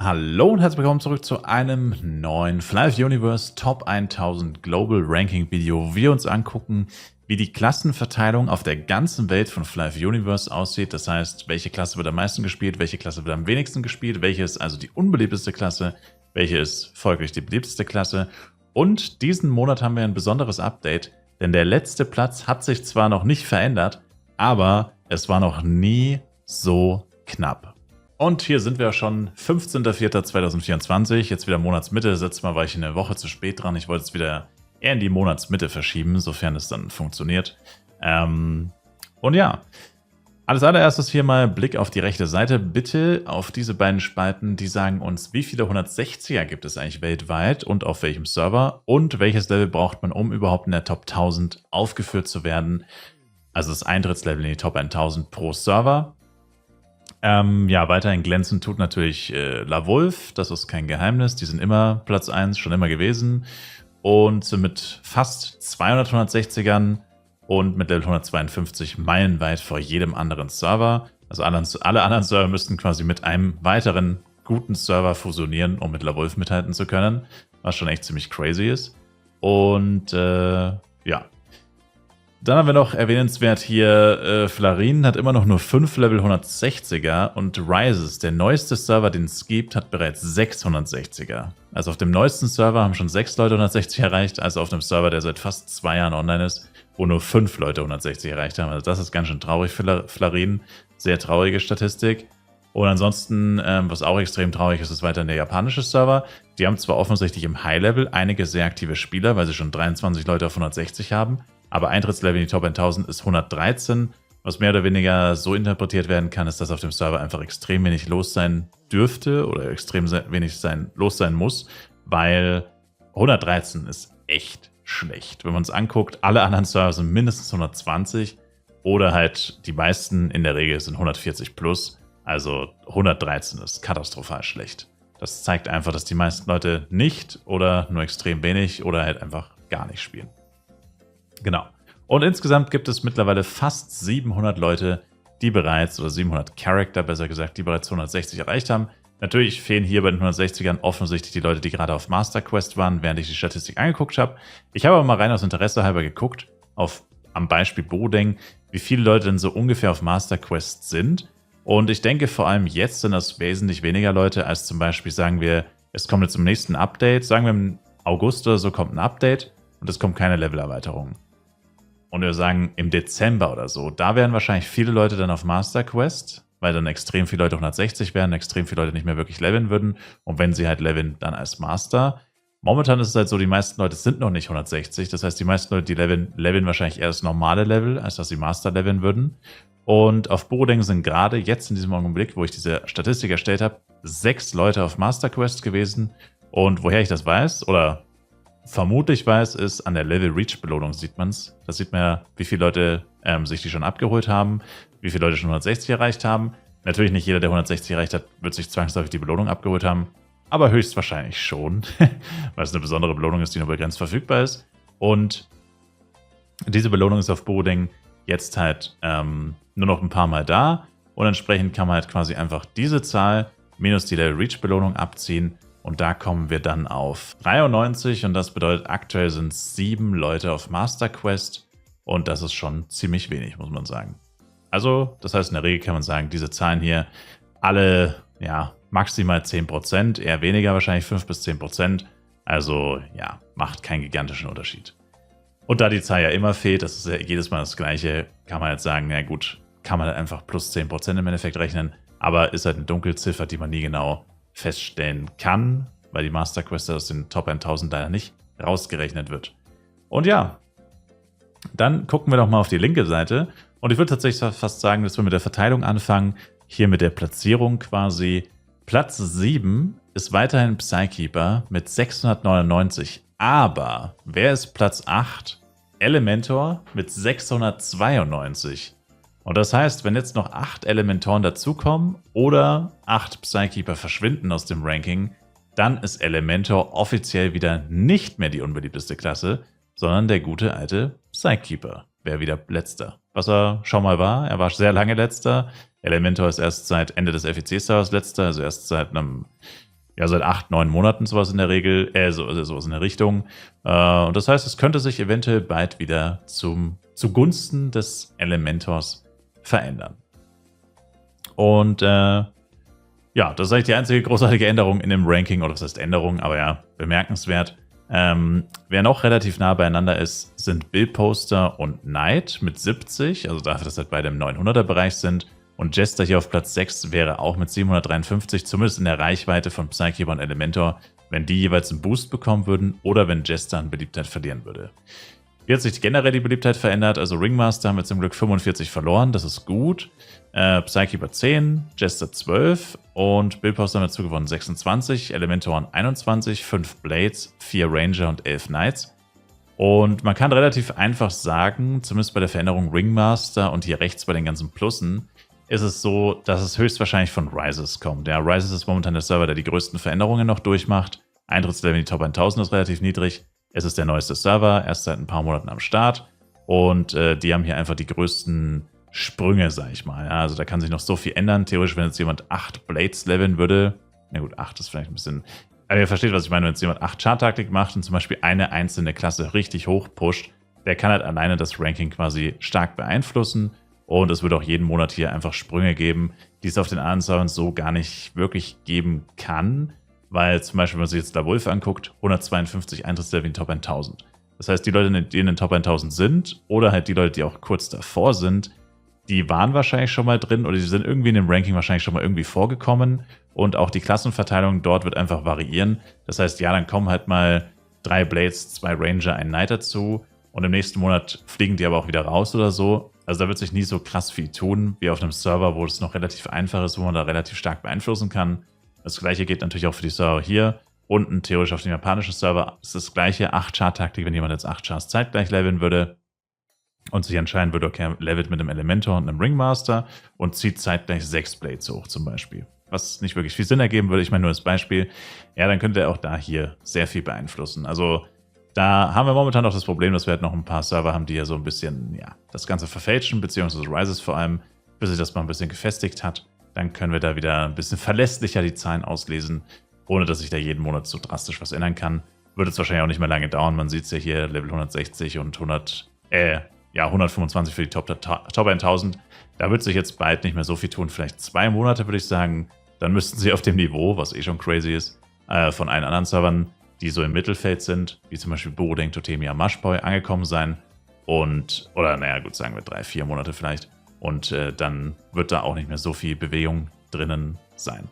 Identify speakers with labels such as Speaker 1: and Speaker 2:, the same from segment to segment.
Speaker 1: Hallo und herzlich willkommen zurück zu einem neuen Fly Universe Top 1000 Global Ranking Video, wo wir uns angucken, wie die Klassenverteilung auf der ganzen Welt von Fly Universe aussieht. Das heißt, welche Klasse wird am meisten gespielt, welche Klasse wird am wenigsten gespielt, welche ist also die unbeliebteste Klasse, welche ist folglich die beliebteste Klasse. Und diesen Monat haben wir ein besonderes Update, denn der letzte Platz hat sich zwar noch nicht verändert, aber es war noch nie so knapp. Und hier sind wir schon, 15.04.2024, jetzt wieder Monatsmitte. Letztes Mal war ich eine Woche zu spät dran. Ich wollte es wieder eher in die Monatsmitte verschieben, sofern es dann funktioniert. Und ja, als allererstes hier mal Blick auf die rechte Seite. Bitte auf diese beiden Spalten, die sagen uns, wie viele 160er gibt es eigentlich weltweit und auf welchem Server und welches Level braucht man, um überhaupt in der Top 1000 aufgeführt zu werden. Also das Eintrittslevel in die Top 1000 pro Server. Ja, weiterhin glänzen tut natürlich LaWolf, das ist kein Geheimnis, die sind immer Platz 1, schon immer gewesen und sind mit fast 200 160ern und mit Level 152 meilenweit vor jedem anderen Server. Also alle anderen Server müssten quasi mit einem weiteren guten Server fusionieren, um mit LaWolf mithalten zu können, was schon echt ziemlich crazy ist. Und ja. Dann haben wir noch erwähnenswert hier, Flarin hat immer noch nur 5 Level 160er und Rises, der neueste Server, den es gibt, hat bereits 660er. Also auf dem neuesten Server haben schon 6 Leute 160 erreicht, also auf einem Server, der seit fast 2 Jahren online ist, wo nur 5 Leute 160 erreicht haben. Also das ist ganz schön traurig für Flarin, sehr traurige Statistik. Und ansonsten, was auch extrem traurig ist, ist weiterhin der japanische Server. Die haben zwar offensichtlich im High-Level einige sehr aktive Spieler, weil sie schon 23 Leute auf 160 haben, aber Eintrittslevel in die Top 1000 ist 113, was mehr oder weniger so interpretiert werden kann, ist, dass auf dem Server einfach extrem wenig los sein dürfte oder extrem wenig los sein muss, weil 113 ist echt schlecht. Wenn man es anguckt, alle anderen Server sind mindestens 120 oder halt die meisten in der Regel sind 140 plus, also 113 ist katastrophal schlecht. Das zeigt einfach, dass die meisten Leute nicht oder nur extrem wenig oder halt einfach gar nicht spielen. Genau. Und insgesamt gibt es mittlerweile fast 700 Leute, die bereits, oder 700 Charakter besser gesagt, die bereits 160 erreicht haben. Natürlich fehlen hier bei den 160ern offensichtlich die Leute, die gerade auf Master Quest waren, während ich die Statistik angeguckt habe. Ich habe aber mal rein aus Interesse halber geguckt, am Beispiel Bodeng, wie viele Leute denn so ungefähr auf Master Quest sind. Und ich denke, vor allem jetzt sind das wesentlich weniger Leute, als zum Beispiel, sagen wir, es kommt jetzt zum nächsten Update. Sagen wir im August oder so kommt ein Update und es kommt keine Levelerweiterung. Und wir sagen im Dezember oder so, da werden wahrscheinlich viele Leute dann auf Master Quest, weil dann extrem viele Leute 160 werden, extrem viele Leute nicht mehr wirklich leveln würden. Und wenn sie halt leveln, dann als Master. Momentan ist es halt so, die meisten Leute sind noch nicht 160. Das heißt, die meisten Leute, die leveln wahrscheinlich eher das normale Level, als dass sie Master leveln würden. Und auf Bodeng sind gerade jetzt in diesem Augenblick, wo ich diese Statistik erstellt habe, 6 Leute auf Master Quest gewesen. Und woher ich das weiß, oder vermutlich weiß, ist an der Level Reach Belohnung sieht man es. Da sieht man ja, wie viele Leute sich die schon abgeholt haben, wie viele Leute schon 160 erreicht haben. Natürlich nicht jeder, der 160 erreicht hat, wird sich zwangsläufig die Belohnung abgeholt haben, aber höchstwahrscheinlich schon, weil es eine besondere Belohnung ist, die nur begrenzt verfügbar ist. Und diese Belohnung ist auf Bodeng jetzt halt nur noch ein paar Mal da und entsprechend kann man halt quasi einfach diese Zahl minus die Level Reach Belohnung abziehen. Und da kommen wir dann auf 93 und das bedeutet, aktuell sind 7 Leute auf Master Quest und das ist schon ziemlich wenig, muss man sagen. Also, das heißt, in der Regel kann man sagen, diese Zahlen hier alle, ja, maximal 10%, eher weniger wahrscheinlich 5 bis 10%. Also, ja, macht keinen gigantischen Unterschied. Und da die Zahl ja immer fehlt, das ist ja jedes Mal das Gleiche, kann man jetzt sagen, na gut, kann man halt einfach plus 10% im Endeffekt rechnen, aber ist halt eine Dunkelziffer, die man nie genau feststellen kann, weil die Master Quest aus den Top 1000 leider nicht rausgerechnet wird. Und ja, dann gucken wir doch mal auf die linke Seite. Und ich würde tatsächlich fast sagen, dass wir mit der Verteilung anfangen. Hier mit der Platzierung quasi. Platz 7 ist weiterhin Psykeeper mit 699. Aber wer ist Platz 8? Elementor mit 692. Und das heißt, wenn jetzt noch 8 Elementoren dazukommen oder 8 Psykeeper verschwinden aus dem Ranking, dann ist Elementor offiziell wieder nicht mehr die unbeliebteste Klasse, sondern der gute alte Psykeeper wäre wieder letzter. Was er schon mal war, er war sehr lange letzter. Elementor ist erst seit Ende des FEC-Servers letzter, also erst seit einem ja, seit 8, 9 Monaten sowas in der Regel, sowas in der Richtung. Und das heißt, es könnte sich eventuell bald wieder zugunsten des Elementors verändern. Und ja, das ist eigentlich die einzige großartige Änderung in dem Ranking, oder das heißt Änderung, aber ja, bemerkenswert. Wer noch relativ nah beieinander ist, sind Billposter und Knight mit 70, also dafür, dass halt beide im 900er-Bereich sind. Und Jester hier auf Platz 6 wäre auch mit 753, zumindest in der Reichweite von Psykeeper und Elementor, wenn die jeweils einen Boost bekommen würden oder wenn Jester an Beliebtheit verlieren würde. Wie hat sich generell die Beliebtheit verändert? Also Ringmaster haben wir zum Glück 45 verloren, das ist gut. Psykeeper 10, Jester 12 und Billposter haben dazu gewonnen 26, Elementoren 21, 5 Blades, 4 Ranger und 11 Knights. Und man kann relativ einfach sagen, zumindest bei der Veränderung Ringmaster und hier rechts bei den ganzen Plussen, ist es so, dass es höchstwahrscheinlich von Rises kommt. Ja, Rises ist momentan der Server, der die größten Veränderungen noch durchmacht. Eintrittslevel in die Top 1000 ist relativ niedrig. Es ist der neueste Server, erst seit ein paar Monaten am Start. Und die haben hier einfach die größten Sprünge, sag ich mal. Ja, also da kann sich noch so viel ändern. Theoretisch, wenn jetzt jemand 8 Blades leveln würde, na gut, 8 ist vielleicht ein bisschen... Aber ihr versteht, was ich meine, wenn jetzt jemand 8 Chart-Taktik macht und zum Beispiel eine einzelne Klasse richtig hoch pusht, der kann halt alleine das Ranking quasi stark beeinflussen. Und es wird auch jeden Monat hier einfach Sprünge geben, die es auf den anderen Servern so gar nicht wirklich geben kann. Weil zum Beispiel, wenn man sich jetzt LaWolf anguckt, 152 Eintrittslevel in den Top 1000. Das heißt, die Leute, die in den Top 1000 sind, oder halt die Leute, die auch kurz davor sind, die waren wahrscheinlich schon mal drin oder die sind irgendwie in dem Ranking wahrscheinlich schon mal irgendwie vorgekommen. Und auch die Klassenverteilung dort wird einfach variieren. Das heißt, ja, dann kommen halt mal 3 Blades, 2 Ranger, ein Knight dazu. Und im nächsten Monat fliegen die aber auch wieder raus oder so. Also da wird sich nie so krass viel tun, wie auf einem Server, wo es noch relativ einfach ist, wo man da relativ stark beeinflussen kann. Das gleiche geht natürlich auch für die Server hier. Unten theoretisch auf dem japanischen Server ist das gleiche, 8 Chart-Taktik, wenn jemand jetzt 8 Charts zeitgleich leveln würde und sich entscheiden würde, okay, levelt mit einem Elementor und einem Ringmaster und zieht zeitgleich 6 Blades hoch zum Beispiel. Was nicht wirklich viel Sinn ergeben würde, ich meine nur als Beispiel, ja, dann könnte er auch da hier sehr viel beeinflussen. Also da haben wir momentan noch das Problem, dass wir halt noch ein paar Server haben, die ja so ein bisschen, ja, das Ganze verfälschen, beziehungsweise Rises vor allem, bis sich das mal ein bisschen gefestigt hat. Dann können wir da wieder ein bisschen verlässlicher die Zahlen auslesen, ohne dass sich da jeden Monat so drastisch was ändern kann. Wird es wahrscheinlich auch nicht mehr lange dauern. Man sieht es ja hier, Level 160 und 125 für die Top 1000. Da wird sich jetzt bald nicht mehr so viel tun. Vielleicht 2 Monate, würde ich sagen. Dann müssten sie auf dem Niveau, was eh schon crazy ist, von allen anderen Servern, die so im Mittelfeld sind, wie zum Beispiel Borodeng, Totemia, Mashboy, angekommen sein. Oder naja, gut, sagen wir 3, 4 Monate vielleicht. Und dann wird da auch nicht mehr so viel Bewegung drinnen sein.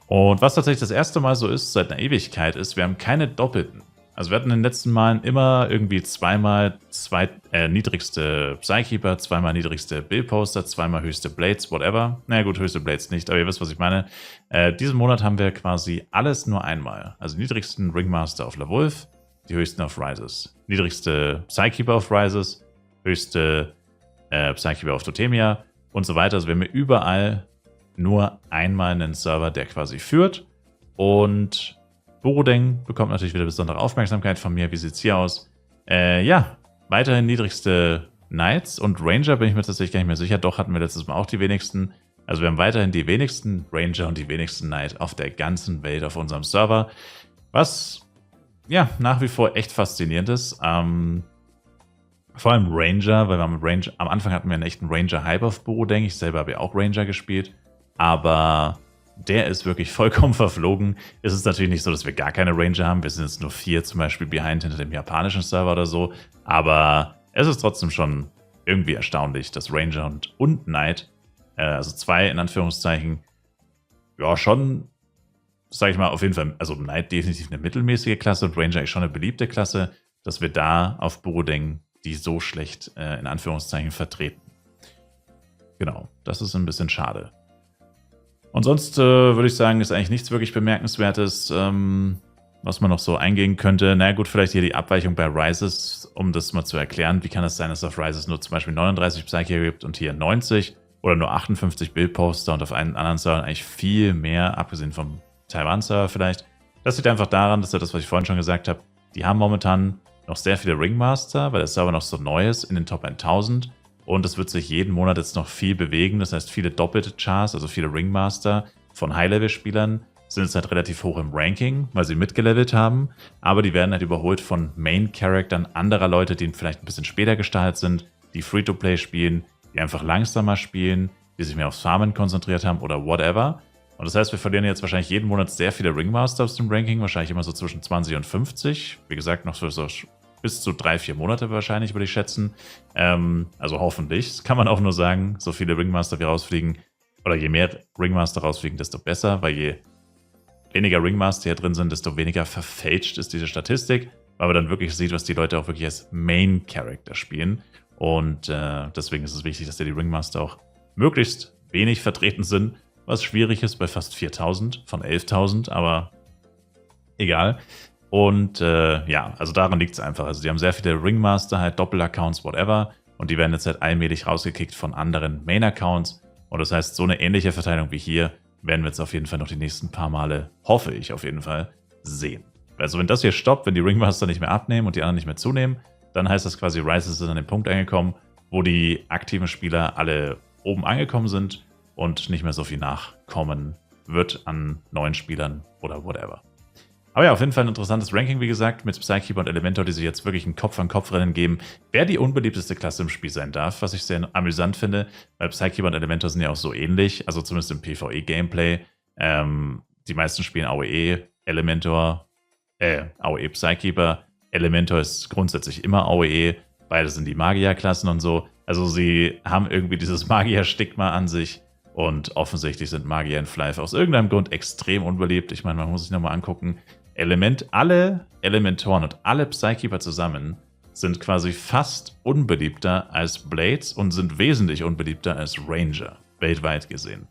Speaker 1: Und was tatsächlich das erste Mal so ist, seit einer Ewigkeit, ist, wir haben keine Doppelten. Also wir hatten in den letzten Malen immer irgendwie zweimal niedrigste Psykeeper, zweimal niedrigste Billposter, zweimal höchste Blades, whatever. Naja gut, höchste Blades nicht, aber ihr wisst, was ich meine. Diesen Monat haben wir quasi alles nur einmal. Also niedrigsten Ringmaster auf LaWolf, die höchsten auf Rises. Niedrigste Psykeeper auf Rises, höchste Psykeeper auf Totemia und so weiter. Also wir haben hier überall nur einmal einen Server, der quasi führt. Und Borodeng bekommt natürlich wieder besondere Aufmerksamkeit von mir. Wie sieht es hier aus? Ja, weiterhin niedrigste Knights und Ranger bin ich mir tatsächlich gar nicht mehr sicher. Doch, hatten wir letztes Mal auch die wenigsten. Also wir haben weiterhin die wenigsten Ranger und die wenigsten Knight auf der ganzen Welt auf unserem Server. Was, ja, nach wie vor echt faszinierend ist. Vor allem Ranger, weil wir mit Ranger, am Anfang hatten wir einen echten Ranger-Hype auf Borodeng. Ich selber habe ja auch Ranger gespielt. Aber der ist wirklich vollkommen verflogen. Es ist natürlich nicht so, dass wir gar keine Ranger haben. Wir sind jetzt nur 4 zum Beispiel behind hinter dem japanischen Server oder so. Aber es ist trotzdem schon irgendwie erstaunlich, dass Ranger und Knight, also 2 in Anführungszeichen, ja schon, sag ich mal, auf jeden Fall, also Knight definitiv eine mittelmäßige Klasse und Ranger ist schon eine beliebte Klasse, dass wir da auf Borodeng die so schlecht in Anführungszeichen vertreten. Genau, das ist ein bisschen schade. Und sonst würde ich sagen, ist eigentlich nichts wirklich Bemerkenswertes, was man noch so eingehen könnte. Na gut, vielleicht hier die Abweichung bei Rises, um das mal zu erklären. Wie kann es sein, dass es auf Rises nur zum Beispiel 39 Psyche gibt und hier 90 oder nur 58 Bildposter und auf einen anderen Server eigentlich viel mehr, abgesehen vom Taiwan-Server vielleicht. Das liegt einfach daran, dass das, was ich vorhin schon gesagt habe, die haben momentan noch sehr viele Ringmaster, weil der Server noch so neu ist in den Top 1000. Und es wird sich jeden Monat jetzt noch viel bewegen. Das heißt, viele doppelte Chars, also viele Ringmaster von High-Level-Spielern, sind jetzt halt relativ hoch im Ranking, weil sie mitgelevelt haben, aber die werden halt überholt von Main-Charaktern anderer Leute, die vielleicht ein bisschen später gestartet sind, die Free-to-Play spielen, die einfach langsamer spielen, die sich mehr aufs Farmen konzentriert haben oder whatever. Und das heißt, wir verlieren jetzt wahrscheinlich jeden Monat sehr viele Ringmaster aus dem Ranking, wahrscheinlich immer so zwischen 20 und 50. Wie gesagt, noch so bis zu 3-4 Monate wahrscheinlich, würde ich schätzen. Also hoffentlich, das kann man auch nur sagen, so viele Ringmaster wie rausfliegen, oder je mehr Ringmaster rausfliegen, desto besser, weil je weniger Ringmaster hier drin sind, desto weniger verfälscht ist diese Statistik, weil man dann wirklich sieht, was die Leute auch wirklich als Main Character spielen. Und deswegen ist es wichtig, dass die Ringmaster auch möglichst wenig vertreten sind, was schwierig ist bei fast 4.000 von 11.000, aber egal. Und ja, also daran liegt es einfach. Also die haben sehr viele Ringmaster, halt Doppelaccounts, whatever, und die werden jetzt halt allmählich rausgekickt von anderen Main-Accounts. Und das heißt, so eine ähnliche Verteilung wie hier werden wir jetzt auf jeden Fall noch die nächsten paar Male, hoffe ich auf jeden Fall, sehen. Also wenn das hier stoppt, wenn die Ringmaster nicht mehr abnehmen und die anderen nicht mehr zunehmen, dann heißt das quasi, Rise ist an den Punkt angekommen, wo die aktiven Spieler alle oben angekommen sind und nicht mehr so viel nachkommen wird an neuen Spielern oder whatever. Aber ja, auf jeden Fall ein interessantes Ranking, wie gesagt, mit Psykeeper und Elementor, die sich jetzt wirklich ein Kopf-an-Kopf-Rennen geben, wer die unbeliebteste Klasse im Spiel sein darf, was ich sehr amüsant finde, weil Psykeeper und Elementor sind ja auch so ähnlich, also zumindest im PvE-Gameplay. Die meisten spielen AOE, Elementor, AOE Psykeeper, Elementor ist grundsätzlich immer AOE, beide sind die Magier-Klassen und so. Also sie haben irgendwie dieses Magier-Stigma an sich und offensichtlich sind Magier in Flive aus irgendeinem Grund extrem unbeliebt. Ich meine, man muss sich nochmal angucken, alle Elementoren und alle Psykeeper zusammen sind quasi fast unbeliebter als Blades und sind wesentlich unbeliebter als Ranger, weltweit gesehen.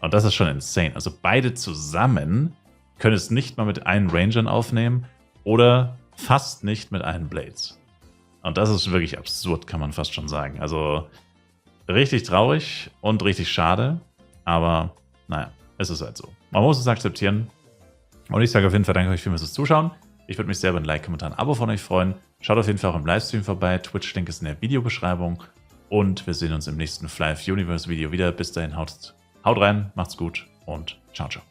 Speaker 1: Und das ist schon insane. Also beide zusammen können es nicht mal mit allen Rangern aufnehmen oder fast nicht mit allen Blades. Und das ist wirklich absurd, kann man fast schon sagen. Also richtig traurig und richtig schade, aber naja, es ist halt so. Man muss es akzeptieren. Und ich sage auf jeden Fall danke euch vielmals fürs Zuschauen. Ich würde mich sehr über ein Like, Kommentar, ein Abo von euch freuen. Schaut auf jeden Fall auch im Livestream vorbei. Twitch-Link ist in der Videobeschreibung. Und wir sehen uns im nächsten Flive Universe Video wieder. Bis dahin, haut rein, macht's gut und ciao, ciao.